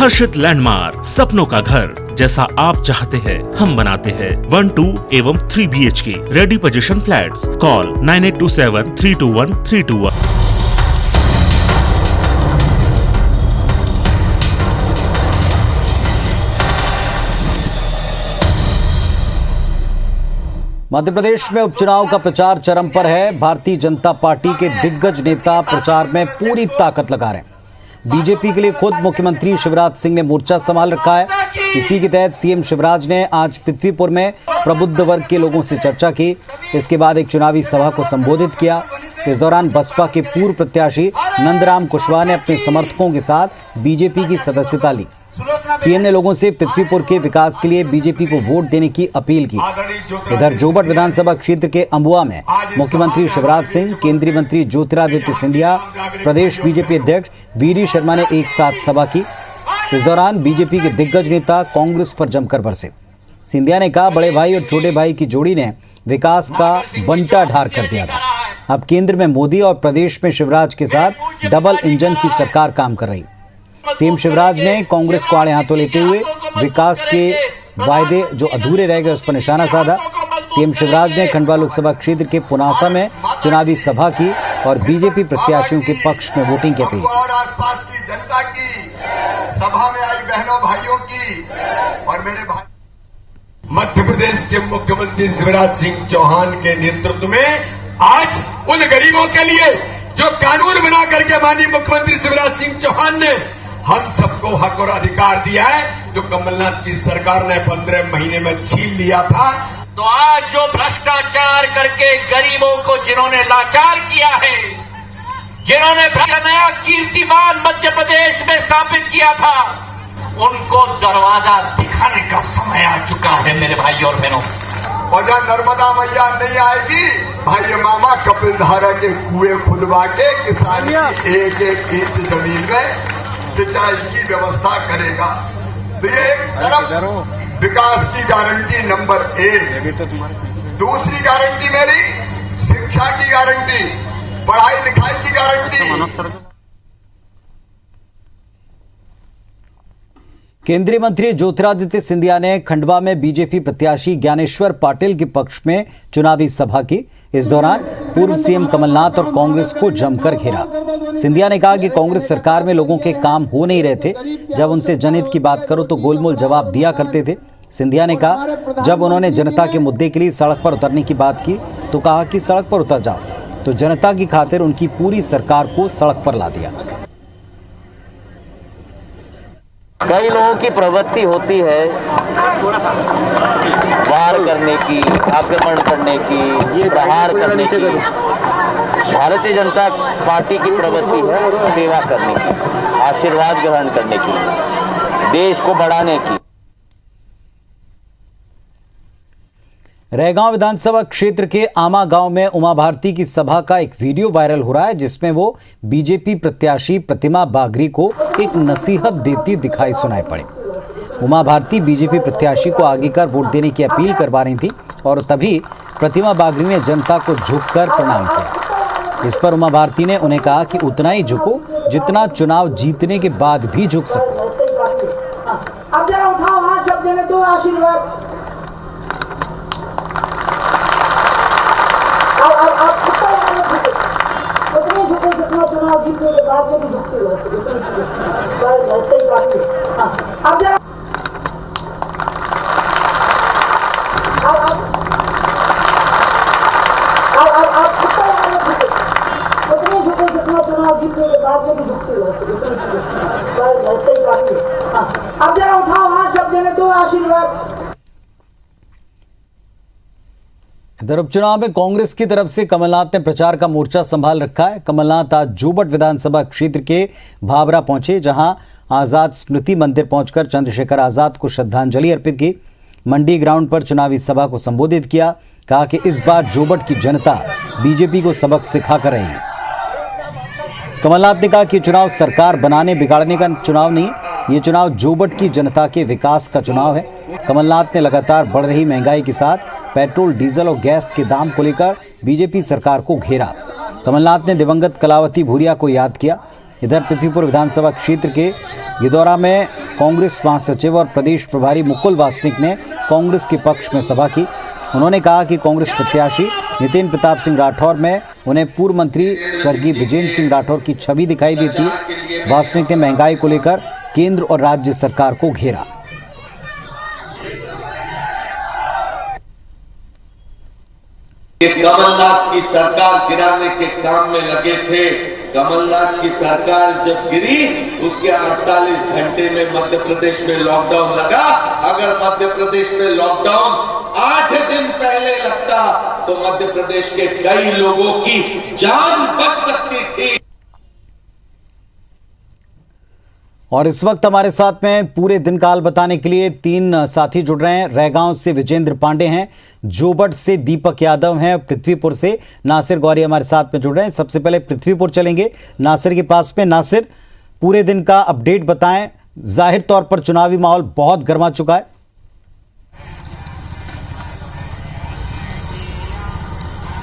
हर्षित landmark, सपनों का घर जैसा आप चाहते हैं हम बनाते हैं। 1, 2 एवं 3 BHK ready position flats. Call 9827321321। Madhya Pradesh में उपचुनाव का प्रचार चरम पर है। भारतीय जनता पार्टी के दिग्गज नेता प्रचार में पूरी ताकत लगा रहे हैं। बीजेपी के लिए खुद मुख्यमंत्री शिवराज सिंह ने मोर्चा संभाल रखा है। इसी के तहत सीएम शिवराज ने आज पृथ्वीपुर में प्रबुद्ध वर्ग के लोगों से चर्चा की। इसके बाद एक चुनावी सभा को संबोधित किया। इस दौरान बसपा के पूर्व प्रत्याशी नंदराम कुशवाहा ने अपने समर्थकों के साथ बीजेपी की सदस्यता ली। सीएम ने लोगों से पृथ्वीपुर के विकास के लिए बीजेपी को वोट देने की अपील की। इधर जोबट विधानसभा क्षेत्र के अंबुआ में मुख्यमंत्री शिवराज सिंह, केंद्रीय मंत्री ज्योतिरादित्य सिंधिया, प्रदेश बीजेपी अध्यक्ष वीडी शर्मा ने एक साथ सभा की। इस दौरान बीजेपी के दिग्गज नेता कांग्रेस पर जमकर बरसे। सिंधिया ने कहा, बड़े भाई और छोटे भाई की जोड़ी ने विकास का बंटा ढार कर दिया था। अब केंद्र में मोदी और प्रदेश में शिवराज के साथ डबल इंजन की सरकार काम कर रही। सीएम शिवराज ने कांग्रेस को आड़े हाथों लेते हुए विकास के वायदे जो अधूरे रह गए उस पर निशाना साधा। सीएम शिवराज ने खंडवा लोकसभा क्षेत्र के पुनासा में चुनावी सभा की और बीजेपी प्रत्याशियों के पक्ष में वोटिंग की अपील की। और आसपास की जनता की, सभा में आई बहनों भाइयों की और मेरे भाई, मध्य प्रदेश के मुख्यमंत्री शिवराज सिंह चौहान के नेतृत्व में आज उन गरीबों के लिए जो कानून बना करके माननीय मुख्यमंत्री शिवराज सिंह चौहान ने हम सबको हक और अधिकार दिया है, जो कमलनाथ की सरकार ने 15 महीने में छीन लिया था। तो आज जो भ्रष्टाचार करके गरीबों को जिन्होंने लाचार किया है, जिन्होंने नया कीर्तिमान मध्य प्रदेश में स्थापित किया था, उनको दरवाजा दिखाने का समय आ चुका है मेरे भाई और बहनों। और जब नर्मदा मैया नहीं आएगी, भाई मामा कपिल धारा के कुएं खुदवा के किसान की एक इंच जमीन में सिंचाई की व्यवस्था करेगा। तो ये एक तरफ विकास की गारंटी नंबर 1। दूसरी गारंटी मेरी शिक्षा की गारंटी, पढ़ाई लिखाई की गारंटी। केंद्रीय मंत्री ज्योतिरादित्य सिंधिया ने खंडवा में बीजेपी प्रत्याशी ज्ञानेश्वर पाटिल के पक्ष में चुनावी सभा की। इस दौरान पूर्व सीएम कमलनाथ और कांग्रेस को जमकर घेरा। सिंधिया ने कहा कि कांग्रेस सरकार में लोगों के काम हो नहीं रहे थे। जब उनसे जनहित की बात करो तो गोलमोल जवाब दिया करते थे। सिंधिया ने कहा, जब उन्होंने जनता के मुद्दे के लिए सड़क पर उतरने की बात की तो कहा कि सड़क पर उतर जाओ, तो जनता की खातिर उनकी पूरी सरकार को सड़क पर ला दिया। कई लोगों की प्रवृत्ति होती है वार करने की, आक्रमण करने की, प्रहार करने की। भारतीय जनता पार्टी की प्रवृत्ति है सेवा करने की, आशीर्वाद ग्रहण करने की, देश को बढ़ाने की। रैगांव विधानसभा क्षेत्र के आमा गांव में उमा भारती की सभा का एक वीडियो वायरल हो रहा है, जिसमें वो बीजेपी प्रत्याशी प्रतिमा बागरी को एक नसीहत देती दिखाई सुनाई पड़ी। उमा भारती बीजेपी प्रत्याशी को आगे कर वोट देने की अपील करवा रही थी और तभी प्रतिमा बागरी ने जनता को झुककर प्रणाम किया। इस पर उमा भारती ने उन्हें कहा कि उतना ही झुको जितना चुनाव जीतने के बाद भी झुक सको। अब जरा उठाओ हाथ, सब जने दो आशीर्वाद। चुनाव जीतने के बाद भी झुकते हो। अब जरा उतने झुके जितना चुनाव जीतने के बाद भी झुकते हो। अब जरा उठाओ हाथ, सब जने दो आशीर्वाद। इधर उपचुनाव में कांग्रेस की तरफ से कमलनाथ ने प्रचार का मोर्चा संभाल रखा है। कमलनाथ आज जोबट विधानसभा क्षेत्र के भाबरा पहुंचे, जहां आजाद स्मृति मंदिर पहुंचकर चंद्रशेखर आजाद को श्रद्धांजलि अर्पित की। मंडी ग्राउंड पर चुनावी सभा को संबोधित किया। कहा कि इस बार जोबट की जनता बीजेपी को सबक सिखा कर रही है। कमलनाथ ने कहा कि चुनाव सरकार बनाने बिगाड़ने का चुनाव नहीं, ये चुनाव जोबट की जनता के विकास का चुनाव है। कमलनाथ ने लगातार बढ़ रही महंगाई के साथ पेट्रोल, डीजल और गैस के दाम को लेकर बीजेपी सरकार को घेरा। कमलनाथ ने दिवंगत कलावती भूरिया को याद किया। इधर पृथ्वीपुर विधानसभा क्षेत्र के गिदौरा में कांग्रेस महासचिव और प्रदेश प्रभारी मुकुल वासनिक ने कांग्रेस के पक्ष में सभा की। उन्होंने कहा कि कांग्रेस प्रत्याशी नितिन प्रताप सिंह राठौर में उन्हें पूर्व मंत्री स्वर्गीय विजेंद्र सिंह राठौर की छवि दिखाई देती है। वासनिक ने महंगाई को लेकर केंद्र और राज्य सरकार को घेरा। कमलनाथ की सरकार गिराने के काम में लगे थे। कमलनाथ की सरकार जब गिरी उसके 48 घंटे में मध्य प्रदेश में लॉकडाउन लगा। अगर मध्य प्रदेश में लॉकडाउन 8 दिन पहले लगता तो मध्य प्रदेश के कई लोगों की जान बच सकती थी। और इस वक्त हमारे साथ में पूरे दिन का हाल बताने के लिए 3 साथी जुड़ रहे हैं। रैगांव से विजेंद्र पांडे हैं, जोबट से दीपक यादव हैं, पृथ्वीपुर से नासिर गौरी हमारे साथ में जुड़ रहे हैं। सबसे पहले पृथ्वीपुर चलेंगे, नासिर के पास में। नासिर, पूरे दिन का अपडेट बताएं। जाहिर तौर पर चुनावी माहौल बहुत गर्मा चुका है।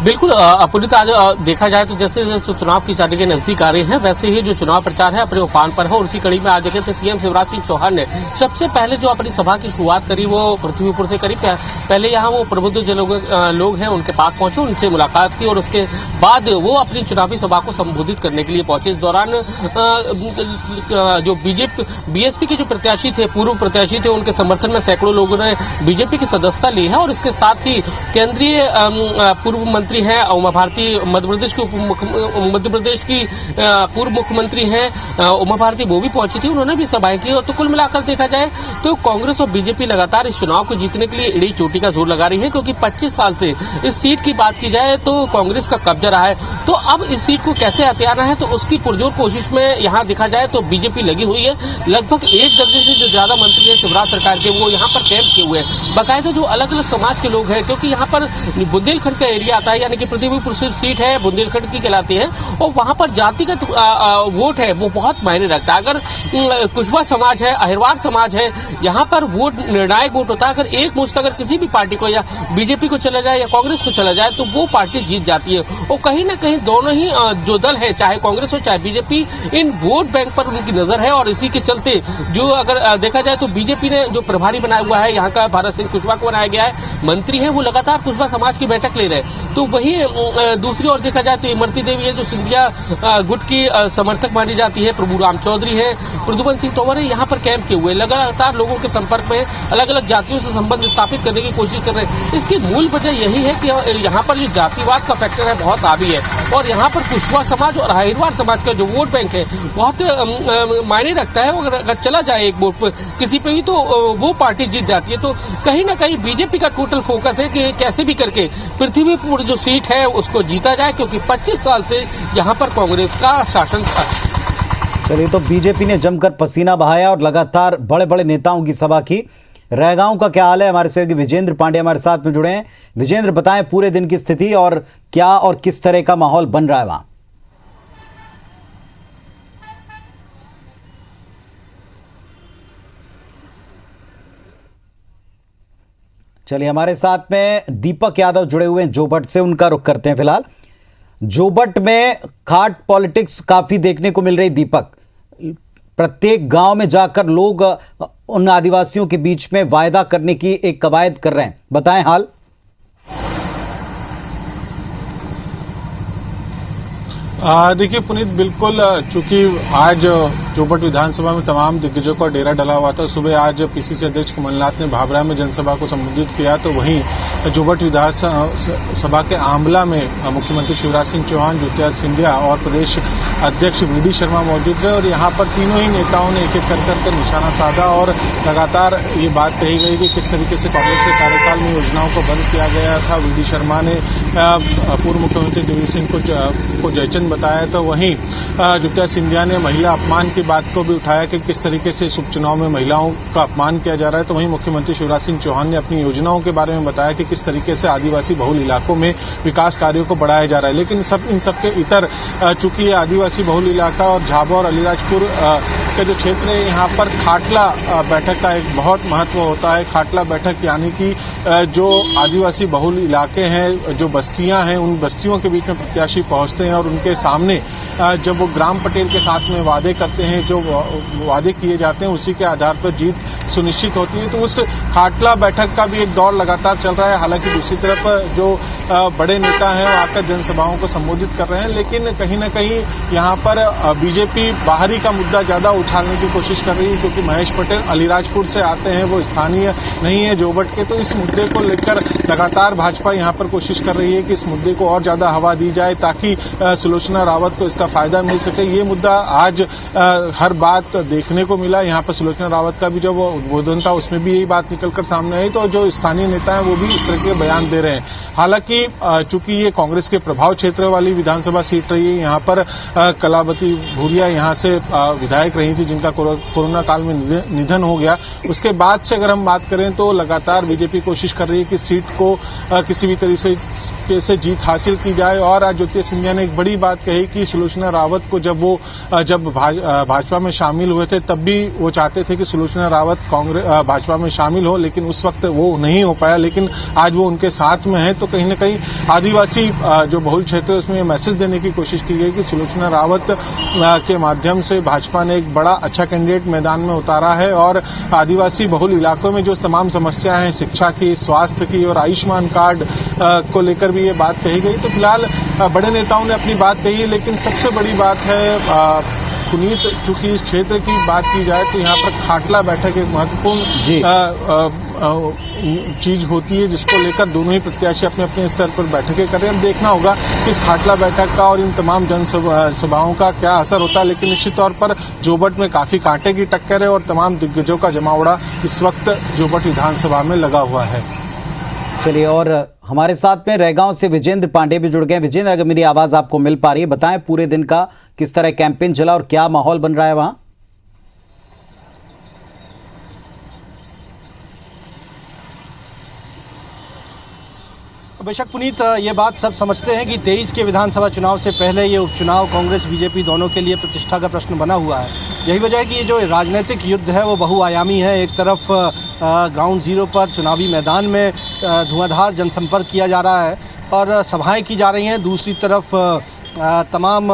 बिल्कुल पुनीत, आज देखा जाए तो जैसे जैसे चुनाव की तारीखें नजदीक आ रही हैं वैसे ही जो चुनाव प्रचार है अपने उफान पर है। और उसी कड़ी में आज देखें तो सीएम शिवराज सिंह चौहान ने सबसे पहले जो अपनी सभा की शुरुआत करी वो पृथ्वीपुर से करी। पहले यहाँ वो प्रबुद्ध जो लोग हैं उनके पास पहुंचे, उनसे मुलाकात की और उसके बाद वो अपनी चुनावी सभा को संबोधित करने के लिए पहुंचे। इस दौरान जो बीएसपी के जो प्रत्याशी थे, पूर्व प्रत्याशी थे, उनके समर्थन में सैकड़ों लोगों ने बीजेपी की सदस्यता ली है। और इसके साथ ही केंद्रीय पूर्व मंत्री हैं उमा भारती, मध्य प्रदेश की पूर्व मुख्यमंत्री हैं उमा भारती, वो भी पहुंची थी, उन्होंने भी सभाएं की। तो कुल मिलाकर देखा जाए तो कांग्रेस और बीजेपी लगातार इस चुनाव को जीतने के लिए एड़ी चोटी का जोर लगा रही है, क्योंकि 25 साल से इस सीट की बात की जाए तो कांग्रेस का कब्जा रहा है। तो अब इस सीट को कैसे हथियाना है तो उसकी पुरजोर कोशिश में यहाँ देखा जाए तो बीजेपी लगी हुई है। लगभग 1 दर्जन से जो ज्यादा मंत्री है शिवराज सरकार के वो यहाँ पर कैंप किए हुए हैं। बाकायदा जो अलग अलग समाज के लोग हैं, क्योंकि यहाँ पर बुंदेलखंड का एरिया आता है, यानी कि पृथ्वीपुर सीट है बुंदेलखंड की कहलाती है, और वहां पर जातिगत वोट है वो बहुत मायने रखता है। अगर कुशवा समाज है, अहिरवार समाज है, यहाँ पर वोट निर्णायक वोट होता है। अगर एक मुश्त अगर किसी भी पार्टी को या बीजेपी को चला जाए या कांग्रेस को चला जाए तो वो पार्टी जीत जाती है। और कहीं ना कहीं दोनों ही जो दल है, चाहे कांग्रेस हो चाहे बीजेपी, इन वोट बैंक पर उनकी नजर है। और इसी के चलते जो अगर देखा जाए तो बीजेपी ने जो प्रभारी बनाया हुआ है यहाँ का भारत सिंह कुशवाहा को बनाया गया है, मंत्री है, वो लगातार कुशवा समाज की बैठक ले रहे हैं। तो वही दूसरी ओर देखा जाए तो इमरती देवी है जो सिंधिया गुट की समर्थक मानी जाती है, प्रभु राम चौधरी है, प्रद्युमन सिंह तोमर है, यहाँ पर कैंप किए हुए लगातार लोगों के संपर्क में अलग अलग जातियों से संबंध स्थापित करने की कोशिश कर रहे हैं। इसकी मूल वजह यही है कि यहाँ पर जो जातिवाद का फैक्टर है बहुत हावी है और यहाँ पर कुशवा समाज और अहिरवार समाज का जो वोट बैंक है बहुत मायने रखता है। अगर चला जाए एक वोट पर किसी पे भी तो वो पार्टी जीत जाती है। तो कहीं ना कहीं बीजेपी का टोटल फोकस है कि कैसे भी करके पृथ्वीपुर जो सीट है उसको जीता जाए, क्योंकि 25 साल से यहाँ पर कांग्रेस का शासन था। चलिए, तो बीजेपी ने जमकर पसीना बहाया और लगातार बड़े बड़े नेताओं की सभा की। रैगांव का क्या हाल है? हमारे सहयोगी विजेंद्र पांडे हमारे साथ में जुड़े हैं। विजेंद्र, बताएं पूरे दिन की स्थिति और क्या और किस तरह का माहौल बन रहा है वहां। चलिए, हमारे साथ में दीपक यादव जुड़े हुए हैं जोबट से, उनका रुख करते हैं। फिलहाल जोबट में खाट पॉलिटिक्स काफी देखने को मिल रही। दीपक, प्रत्येक गांव में जाकर लोग उन आदिवासियों के बीच में वायदा करने की एक कवायद कर रहे हैं, बताएं हाल। देखिए पुनीत, बिल्कुल चूंकि आज जोबट विधानसभा में तमाम दिग्गजों का डेरा डला हुआ था। सुबह आज पीसीसी अध्यक्ष कमलनाथ ने भाभरा में जनसभा को संबोधित किया, तो वहीं जोबट विधानसभा के आंवला में मुख्यमंत्री शिवराज सिंह चौहान, ज्योतिरादित्य सिंधिया और प्रदेश अध्यक्ष वीडी शर्मा मौजूद थे। और यहाँ पर तीनों ही नेताओं ने एक एक कर निशाना साधा और लगातार ये बात कही गई कि किस तरीके से कांग्रेस के कार्यकाल में योजनाओं को बंद किया गया था। वीडी शर्मा ने पूर्व मुख्यमंत्री दिग्विजय सिंह को जयचंद बताया, तो वहीं ज्योतिरादित्य सिंधिया ने महिला अपमान की बात को भी उठाया कि किस तरीके से इस उपचुनाव में महिलाओं का अपमान किया जा रहा है। तो वहीं मुख्यमंत्री शिवराज सिंह चौहान ने अपनी योजनाओं के बारे में बताया कि किस तरीके से आदिवासी बहुल इलाकों में विकास कार्यों को बढ़ाया जा रहा है। लेकिन इन सब के इतर चूंकि ये आदिवासी आदिवासी बहुल इलाका और झाबुआ और अलीराजपुर का जो क्षेत्र है, यहाँ पर खाटला बैठक का एक बहुत महत्व होता है। खाटला बैठक यानी कि जो आदिवासी बहुल इलाके हैं, जो बस्तियां हैं, उन बस्तियों के बीच में प्रत्याशी पहुंचते हैं और उनके सामने जब वो ग्राम पटेल के साथ में वादे करते हैं, जो वादे किए जाते हैं उसी के आधार पर जीत सुनिश्चित होती है। तो उस खाटला बैठक का भी एक दौर लगातार चल रहा है। हालांकि दूसरी तरफ जो बड़े नेता हैं वो आकर जनसभाओं को संबोधित कर रहे हैं, लेकिन कहीं न कहीं यहाँ पर बीजेपी बाहरी का मुद्दा ज्यादा उछालने की कोशिश कर रही है, क्योंकि महेश पटेल अलीराजपुर से आते हैं, वो स्थानीय नहीं है जोबट के। तो इस मुद्दे को लेकर लगातार भाजपा यहाँ पर कोशिश कर रही है कि इस मुद्दे को और ज्यादा हवा दी जाए ताकि सुलोचना रावत को इसका फायदा मिल सके। ये मुद्दा आज हर बात देखने को मिला। यहाँ पर सुलोचना रावत का भी जो वो उद्बोधन था उसमें भी यही बात निकलकर सामने आई। तो जो स्थानीय नेता हैं वो भी इस तरह के बयान दे रहे हैं। हालांकि चूंकि ये कांग्रेस के प्रभाव क्षेत्र वाली विधानसभा सीट रही है, यहाँ पर कलावती भूरिया यहाँ से विधायक रही थी, जिनका कोरोना काल में निधन हो गया। उसके बाद से अगर हम बात करें तो लगातार बीजेपी कोशिश कर रही है कि सीट को किसी भी तरीके से जीत हासिल की जाए। और आज ज्योति सिंधिया ने एक बड़ी बात कही कि सुलोचना रावत को जब भाजपा में शामिल हुए थे तब भी वो चाहते थे कि सुलोचना रावत भाजपा में शामिल हो, लेकिन उस वक्त वो नहीं हो पाया। लेकिन आज वो उनके साथ में है, तो कहीं न कहीं आदिवासी जो बहुल क्षेत्र है उसमें ये मैसेज देने की कोशिश की गई कि सुलोचना रावत के माध्यम से भाजपा ने एक बड़ा अच्छा कैंडिडेट मैदान में उतारा है। और आदिवासी बहुल इलाकों में जो तमाम समस्याएं हैं, शिक्षा की, स्वास्थ्य की और आयुष्मान कार्ड को लेकर भी ये बात कही गई। तो फिलहाल बड़े नेताओं ने अपनी बात कही है, लेकिन सबसे बड़ी बात है पुनीत, चूंकि इस क्षेत्र की बात की जाए तो यहाँ पर खाटला बैठक एक महत्वपूर्ण चीज होती है, जिसको लेकर दोनों ही प्रत्याशी अपने अपने स्तर पर बैठकें कर रहे हैं। अब देखना होगा कि इस खाटला बैठक का और इन तमाम जनसभाओं का क्या असर होता है। लेकिन निश्चित तौर पर जोबट में काफी कांटे की टक्कर है और तमाम दिग्गजों का जमावड़ा इस वक्त जोबट विधानसभा में लगा हुआ है। चलिए, और हमारे साथ में रैगांव से विजेंद्र पांडे भी जुड़ गए। विजेंद्र, अगर मेरी आवाज आपको मिल पा रही है, बताएं पूरे दिन का किस तरह कैंपेन चला और क्या माहौल बन रहा है वहां? बेशक पुनीत, ये बात सब समझते हैं कि 23 के विधानसभा चुनाव से पहले ये उपचुनाव कांग्रेस बीजेपी दोनों के लिए प्रतिष्ठा का प्रश्न बना हुआ है। यही वजह है कि ये जो राजनीतिक युद्ध है वो बहुआयामी है। एक तरफ ग्राउंड जीरो पर चुनावी मैदान में धुआंधार जनसंपर्क किया जा रहा है और सभाएं की जा रही हैं, दूसरी तरफ तमाम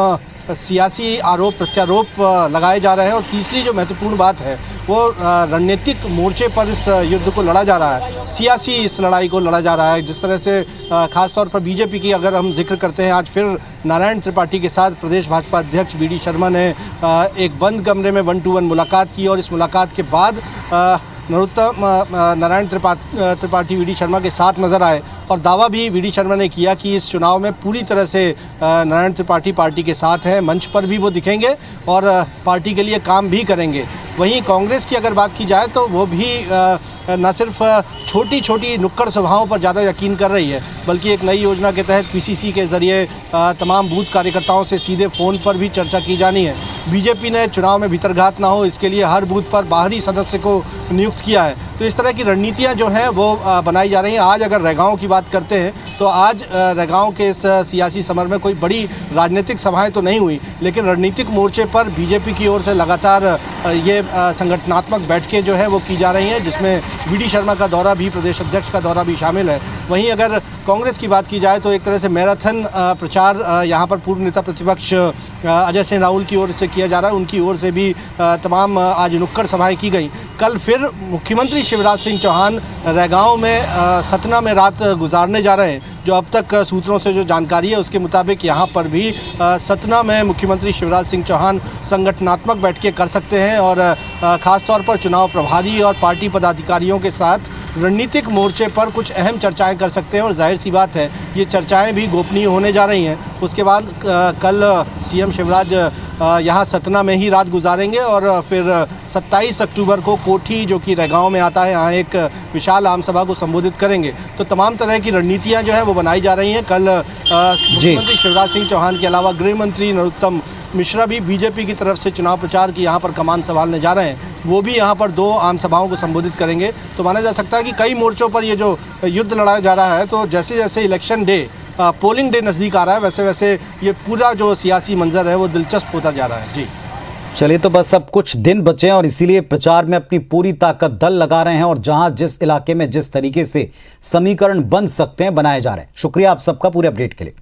सियासी आरोप प्रत्यारोप लगाए जा रहे हैं और तीसरी जो महत्वपूर्ण बात है वो रणनीतिक मोर्चे पर इस युद्ध को लड़ा जा रहा है, सियासी इस लड़ाई को लड़ा जा रहा है। जिस तरह से खासतौर पर बीजेपी की अगर हम जिक्र करते हैं, आज फिर नारायण त्रिपाठी के साथ प्रदेश भाजपा अध्यक्ष बी डी शर्मा ने एक बंद कमरे में 1-to-1 मुलाकात की और इस मुलाकात के बाद नारायण त्रिपाठी वी डी शर्मा के साथ नजर आए और दावा भी वी डी शर्मा ने किया कि इस चुनाव में पूरी तरह से नारायण त्रिपाठी पार्टी के साथ हैं। मंच पर भी वो दिखेंगे और पार्टी के लिए काम भी करेंगे। वहीं कांग्रेस की अगर बात की जाए तो वो भी न सिर्फ छोटी छोटी नुक्कड़ सभाओं पर ज़्यादा यकीन कर रही है, बल्कि एक नई योजना के तहत पीसीसी के ज़रिए तमाम बूथ कार्यकर्ताओं से सीधे फ़ोन पर भी चर्चा की जानी है। बीजेपी ने चुनाव में भीतरघात ना हो इसके लिए हर बूथ पर बाहरी सदस्य को नियुक्त किया है। तो इस तरह की रणनीतियां जो हैं वो बनाई जा रही हैं। आज अगर रैगांव की बात करते हैं तो आज रैगांव के इस सियासी समर में कोई बड़ी राजनीतिक सभाएं तो नहीं हुई, लेकिन रणनीतिक मोर्चे पर बीजेपी की ओर से लगातार ये संगठनात्मक बैठकें जो है वो की जा रही हैं, जिसमें वी डी शर्मा का दौरा भी, प्रदेश अध्यक्ष का दौरा भी शामिल है। वहीं अगर कांग्रेस की बात की जाए तो एक तरह से मैराथन प्रचार यहाँ पर पूर्व नेता प्रतिपक्ष अजय सिंह राहुल की ओर से किया जा रहा है। उनकी ओर से भी तमाम आज नुक्कड़ सभाएं की गई। कल फिर मुख्यमंत्री शिवराज सिंह चौहान रैगांव में सतना में रात गुजारने जा रहे हैं। जो अब तक सूत्रों से जो जानकारी है उसके मुताबिक यहाँ पर भी सतना में मुख्यमंत्री शिवराज सिंह चौहान संगठनात्मक बैठकें कर सकते हैं और ख़ासतौर पर चुनाव प्रभारी और पार्टी पदाधिकारियों के साथ रणनीतिक मोर्चे पर कुछ अहम चर्चाएं कर सकते हैं। और जाहिर सी बात है ये चर्चाएं भी गोपनीय होने जा रही हैं। उसके बाद कल सीएम शिवराज यहाँ सतना में ही रात गुजारेंगे और फिर 27 अक्टूबर को कोठी जो कि रैगांव में आता है, यहाँ एक विशाल आम सभा को संबोधित करेंगे। तो तमाम तरह की रणनीतियाँ जो हैं वो बनाई जा रही हैं। कल मुख्यमंत्री शिवराज सिंह चौहान के अलावा गृह मंत्री नरोत्तम मिश्रा भी बीजेपी की तरफ से चुनाव प्रचार की यहाँ पर कमान संभालने जा रहे हैं। वो भी यहाँ पर 2 आम सभाओं को संबोधित करेंगे। तो माना जा सकता है कि कई मोर्चों पर ये जो युद्ध लड़ाया जा रहा है, तो जैसे जैसे इलेक्शन डे पोलिंग डे नज़दीक आ रहा है वैसे वैसे ये पूरा जो सियासी मंजर है वो दिलचस्प होता जा रहा है। जी चलिए, तो बस अब कुछ दिन बचे हैं और इसीलिए प्रचार में अपनी पूरी ताकत दल लगा रहे हैं और जहां जिस इलाके में जिस तरीके से समीकरण बन सकते हैं बनाए जा रहे हैं। शुक्रिया आप सबका पूरे अपडेट के लिए।